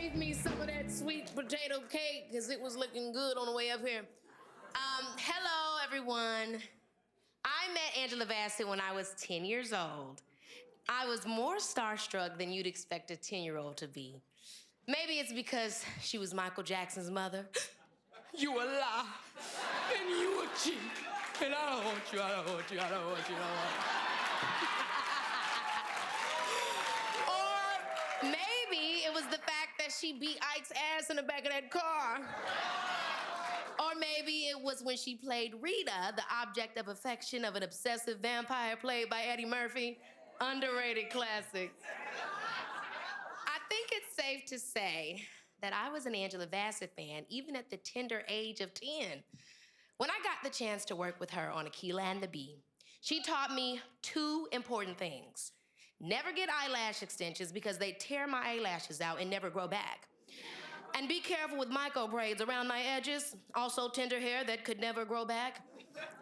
save me some of that sweet potato cake because it was looking good on the way up here. Hello, everyone. I met Angela Bassett when I was 10 years old. I was more starstruck than you'd expect a 10-year-old to be. Maybe it's because she was Michael Jackson's mother. You a lie, and you a cheat, and I don't want you, I don't want you, I don't want you, I don't want you. Or maybe it was the fact that she beat Ike's ass in the back of that car. Or maybe it was when she played Rita, the object of affection of an obsessive vampire played by Eddie Murphy. Underrated classic. I think it's safe to say that I was an Angela Bassett fan even at the tender age of 10. When I got the chance to work with her on Aquila and the Bee, she taught me two important things. Never get eyelash extensions because they tear my eyelashes out and never grow back. And be careful with micro braids around my edges, also tender hair that could never grow back.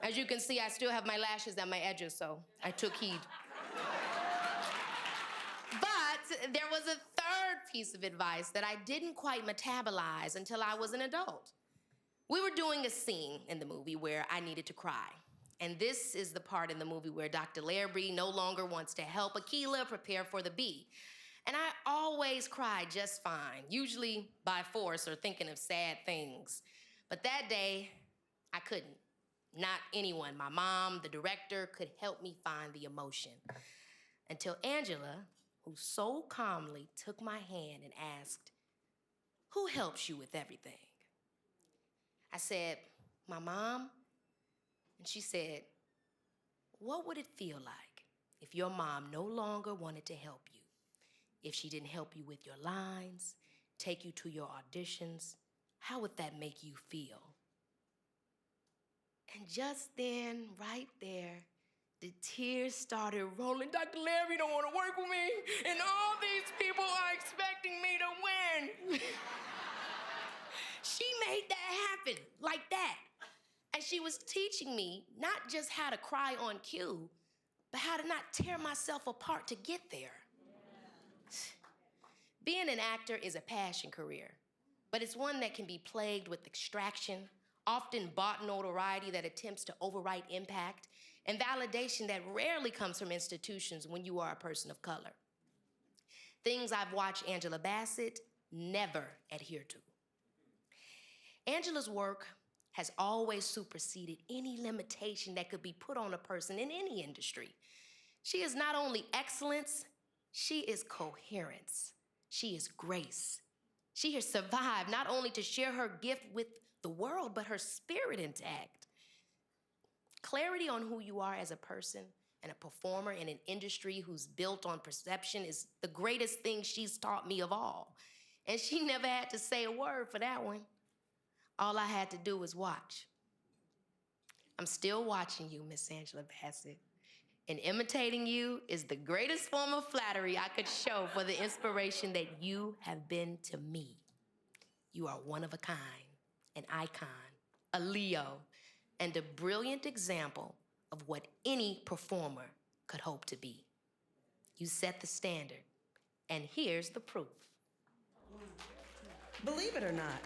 As you can see, I still have my lashes at my edges, so I took heed. But there was a third piece of advice that I didn't quite metabolize until I was an adult. We were doing a scene in the movie where I needed to cry. And this is the part in the movie where Dr. Larrabee no longer wants to help Aquila prepare for the bee. And I always cried just fine, usually by force or thinking of sad things. But that day, I couldn't. Not anyone, my mom, the director, could help me find the emotion. Until Angela, who so calmly took my hand and asked, "Who helps you with everything?" I said, "My mom." And she said, "What would it feel like if your mom no longer wanted to help you? If she didn't help you with your lines, take you to your auditions, how would that make you feel?" And just then, right there, the tears started rolling. Dr. Larry don't want to work with me, and all these people are expecting me to win. She made that happen, like that. And she was teaching me not just how to cry on cue, but how to not tear myself apart to get there. Being an actor is a passion career, but it's one that can be plagued with extraction, often bought notoriety that attempts to overwrite impact, and validation that rarely comes from institutions when you are a person of color. Things I've watched Angela Bassett never adhere to. Angela's work has always superseded any limitation that could be put on a person in any industry. She is not only excellence, she is coherence. She is grace. She has survived not only to share her gift with the world, but her spirit intact. Clarity on who you are as a person and a performer in an industry who's built on perception is the greatest thing she's taught me of all. And she never had to say a word for that one. All I had to do was watch. I'm still watching you, Miss Angela Bassett. And imitating you is the greatest form of flattery I could show for the inspiration that you have been to me. You are one of a kind, an icon, a Leo, and a brilliant example of what any performer could hope to be. You set the standard, and here's the proof. Believe it or not,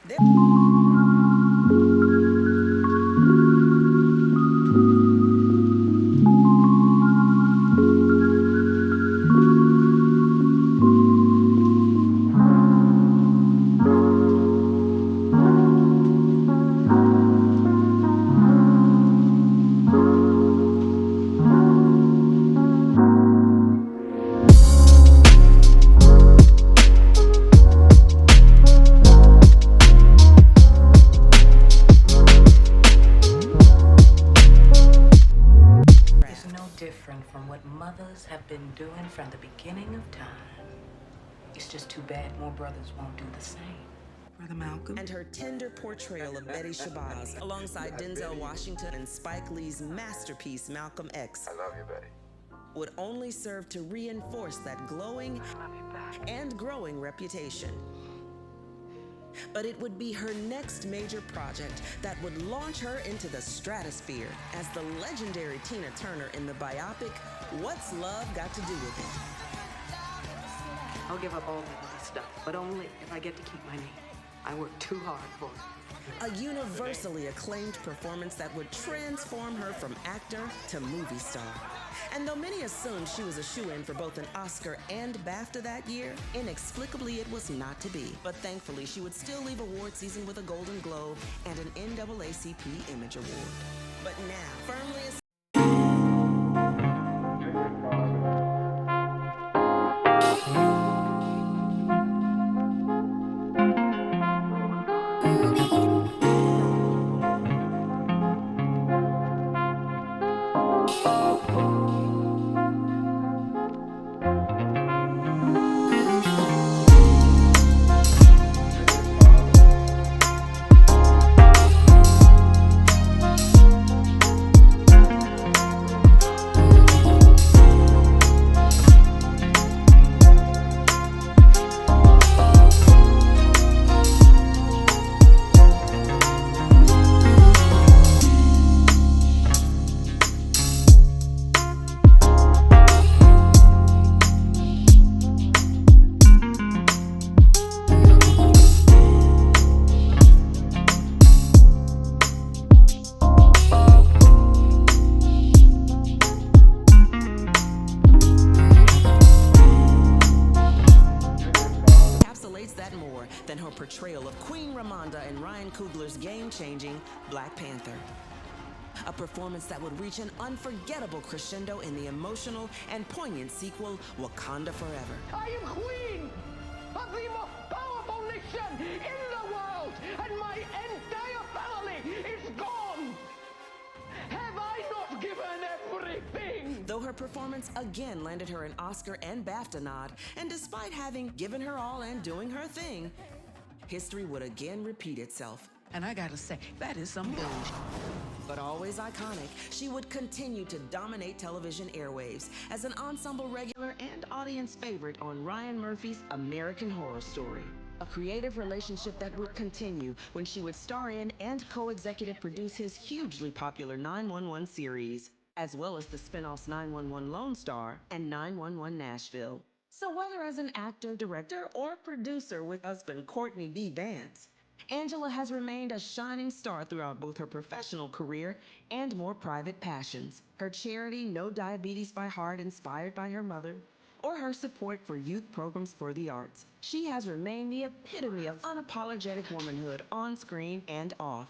from what mothers have been doing from the beginning of time. It's just too bad more brothers won't do the same. Brother Malcolm. And her tender portrayal of Betty Shabazz alongside Denzel Washington and Spike Lee's masterpiece Malcolm X. I love you, Betty. Would only serve to reinforce that glowing and growing reputation. But it would be her next major project that would launch her into the stratosphere as the legendary Tina Turner in the biopic What's Love Got to Do with It? I'll give up all that other stuff, but only if I get to keep my name. I worked too hard for it. A universally acclaimed performance that would transform her from actor to movie star. And though many assumed she was a shoo-in for both an Oscar and BAFTA that year, inexplicably it was not to be. But thankfully, she would still leave award season with a Golden Globe and an NAACP Image Award. But now, firmly established. Than her portrayal of Queen Ramonda in Ryan Coogler's game-changing Black Panther. A performance that would reach an unforgettable crescendo in the emotional and poignant sequel, Wakanda Forever. I am queen of the most powerful nation in the world, and my entire family is gone. Have I not given everything? Though her performance again landed her an Oscar and BAFTA nod, and despite having given her all and doing her thing, history would again repeat itself. And I gotta say, that is some bullshit. But always iconic, she would continue to dominate television airwaves as an ensemble regular and audience favorite on Ryan Murphy's American Horror Story. A creative relationship that would continue when she would star in and co-executive produce his hugely popular 911 series, as well as the spin-offs 911 Lone Star and 911 Nashville. So whether as an actor, director, or producer with husband Courtney B. Vance, Angela has remained a shining star throughout both her professional career and more private passions. Her charity, No Diabetes by Heart, inspired by her mother, or her support for youth programs for the arts. She has remained the epitome of unapologetic womanhood on screen and off.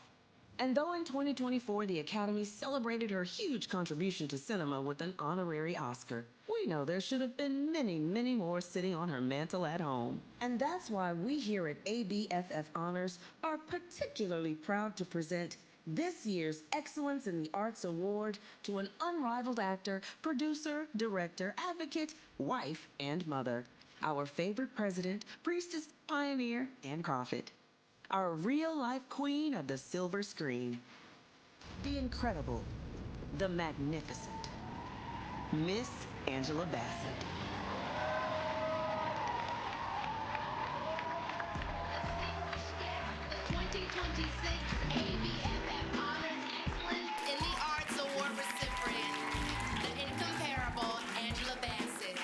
And though in 2024 the Academy celebrated her huge contribution to cinema with an honorary Oscar, we know there should have been many, many more sitting on her mantle at home. And that's why we here at ABFF Honors are particularly proud to present this year's Excellence in the Arts Award to an unrivaled actor, producer, director, advocate, wife, and mother. Our favorite president, priestess, pioneer, and prophet. Our real-life queen of the silver screen. The incredible, the magnificent, Miss Angela Bassett. The 2026 ABFF Honors Excellence in the Arts Award recipient, the incomparable Angela Bassett.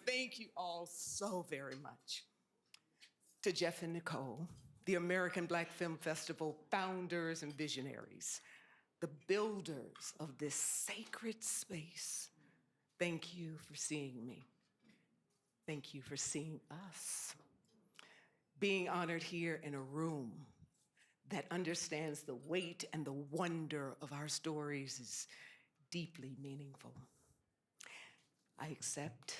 Thank you all so very much. To Jeff and Nicole, the American Black Film Festival founders and visionaries, the builders of this sacred space, thank you for seeing me. Thank you for seeing us. Being honored here in a room that understands the weight and the wonder of our stories is deeply meaningful. I accept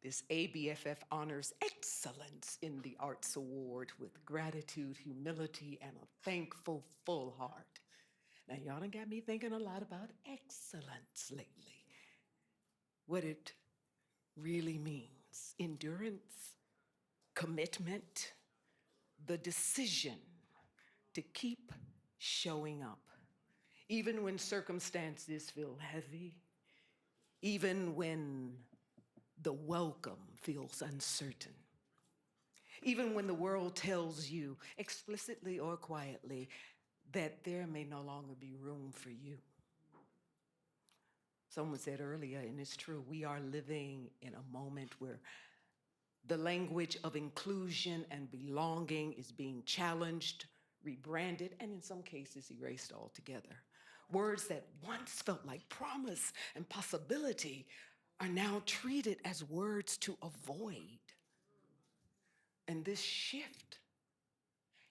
this ABFF Honors Excellence in the Arts Award with gratitude, humility, and a thankful, full heart. Now, y'all done got me thinking a lot about excellence lately. What it really means. Endurance, commitment, the decision to keep showing up. even when circumstances feel heavy, even when the welcome feels uncertain, even when the world tells you, explicitly or quietly, that there may no longer be room for you. Someone said earlier, and it's true, we are living in a moment where the language of inclusion and belonging is being challenged, rebranded, and in some cases erased altogether. Words that once felt like promise and possibility are now treated as words to avoid. And this shift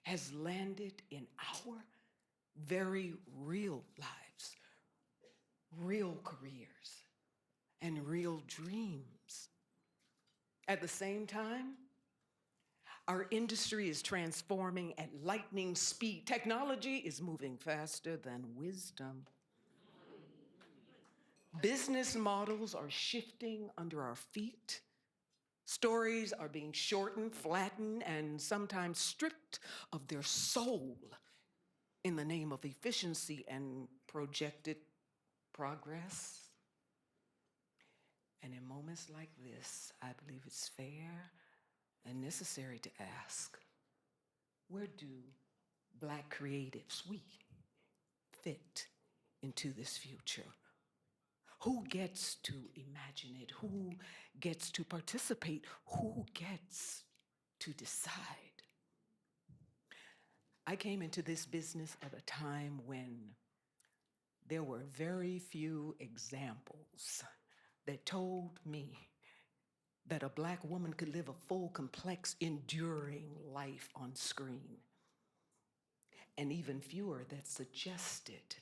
has landed in our very real lives, real careers, and real dreams. At the same time, our industry is transforming at lightning speed. Technology is moving faster than wisdom. Business models are shifting under our feet. Stories are being shortened, flattened, and sometimes stripped of their soul in the name of efficiency and projected progress. And in moments like this, I believe it's fair and necessary to ask, where do Black creatives, we, fit into this future? Who gets to imagine it? Who gets to participate? Who gets to decide? I came into this business at a time when there were very few examples that told me that a Black woman could live a full, complex, enduring life on screen. And even fewer that suggested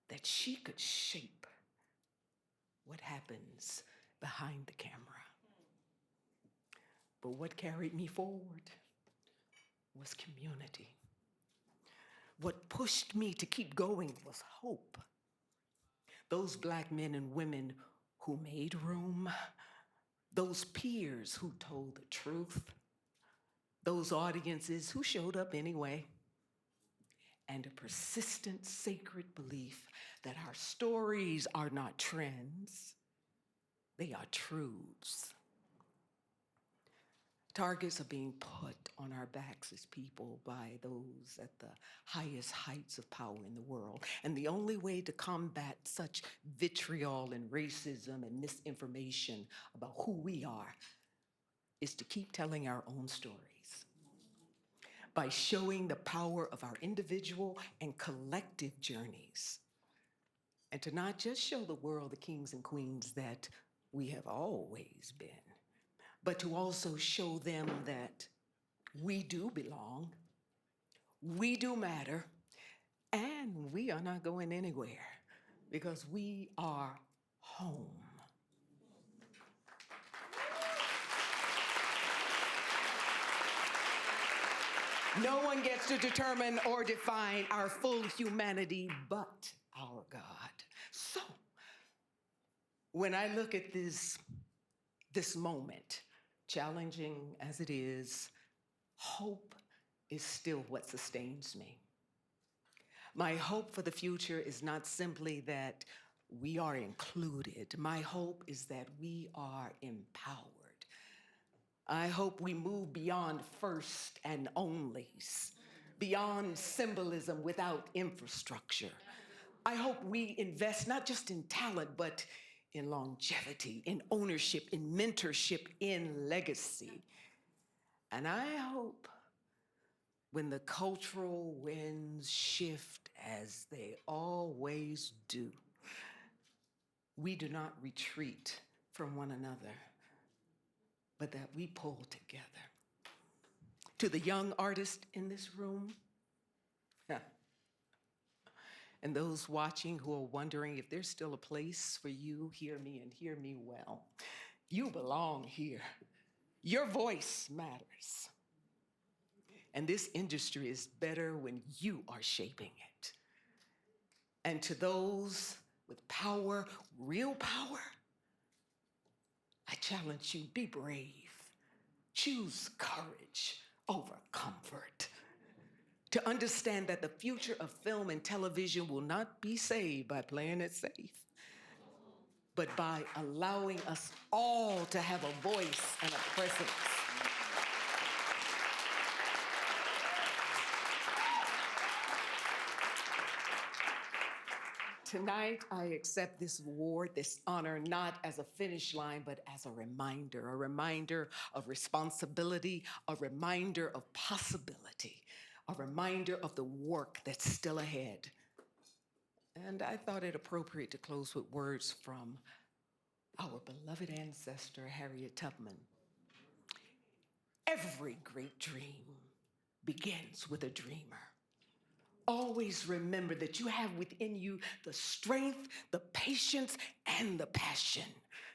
that she could shape what happens behind the camera. But what carried me forward was community. What pushed me to keep going was hope. Those Black men and women who made room, those peers who told the truth, those audiences who showed up anyway, and a persistent sacred belief that our stories are not trends, they are truths. Targets are being put on our backs as people by those at the highest heights of power in the world. And the only way to combat such vitriol and racism and misinformation about who we are is to keep telling our own stories by showing the power of our individual and collective journeys. And to not just show the world the kings and queens that we have always been, but to also show them that we do belong, we do matter, and we are not going anywhere because we are home. No one gets to determine or define our full humanity but our God. So, when I look at this moment, challenging as it is, hope is still what sustains me. My hope for the future is not simply that we are included. My hope is that we are empowered. I hope we move beyond first and onlys, beyond symbolism without infrastructure. I hope we invest not just in talent, but in longevity, in ownership, in mentorship, in legacy. And I hope when the cultural winds shift, as they always do, we do not retreat from one another, but that we pull together. To the young artists in this room, and those watching who are wondering if there's still a place for you, hear me and hear me well. You belong here. Your voice matters. And this industry is better when you are shaping it. And to those with power, real power, I challenge you, be brave. Choose courage over comfort. to understand that the future of film and television will not be saved by playing it safe, but by allowing us all to have a voice and a presence. Tonight, I accept this award, this honor, not as a finish line, but as a reminder of responsibility, a reminder of possibility, a reminder of the work that's still ahead. And I thought it appropriate to close with words from our beloved ancestor, Harriet Tubman. Every great dream begins with a dreamer. Always remember that you have within you the strength, the patience, and the passion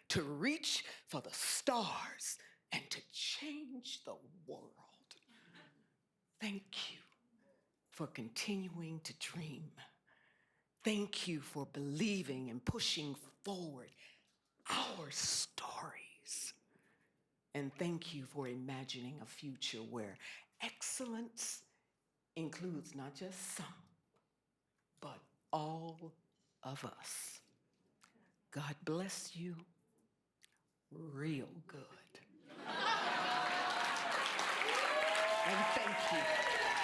to reach for the stars and to change the world. Thank you for continuing to dream. Thank you for believing and pushing forward our stories. And thank you for imagining a future where excellence includes not just some, but all of us. God bless you real good. And thank you.